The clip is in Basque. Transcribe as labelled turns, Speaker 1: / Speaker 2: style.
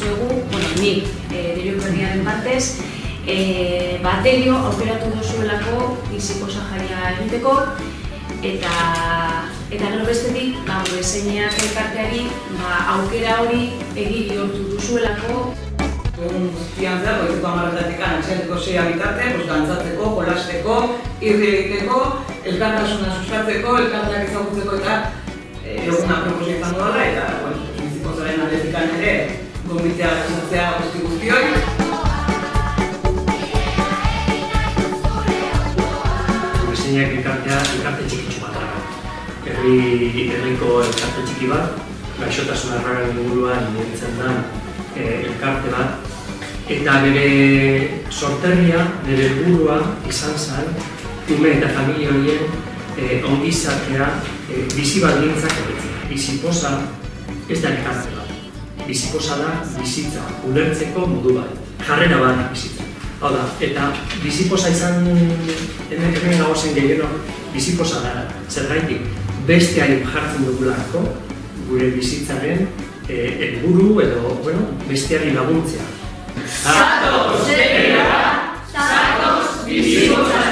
Speaker 1: dizuegu, nik Derio Berriaren partez, Derio aukeratu duzuelako biziposa jaia egiteko, eta gero bestetik, gure zeineak elkarteari aukera hori egin bihurtu duzuelako.
Speaker 2: Egun guztian zera, goizeko 10:00-tik atxaldeko 6 bitarte, dantzatzeko, jolasteko, irri egiteko, elkartasuna sustatzeko, elkarteak ezagutzeko eta eguna proposa izango dela, eta bizipozaren aldetik ere gonbitea gaitzatzea guztioi.
Speaker 3: Zeinak elkarte txikitsu bat dago. Herriko elkarte txiki bat, gaixotasun arraren inguruan nintzen da elkarte bat, eta bere sorterria, bere helburua izan zen, ume eta familia horien ongizatea bizi baldintzak hobetzea. Biziposa ez da elkarte bat. Biziposa da bizitza, ulertzeko modu bat, jarrera bat bizitza. Hau da, eta biziposa izan, hemen gagozen gehienok, biziposa da, zergaitik, besteari jartzen dugulako, gure bizitzaren helburu edo, besteari laguntzea.
Speaker 4: Zatoz, zatoz, biziposa!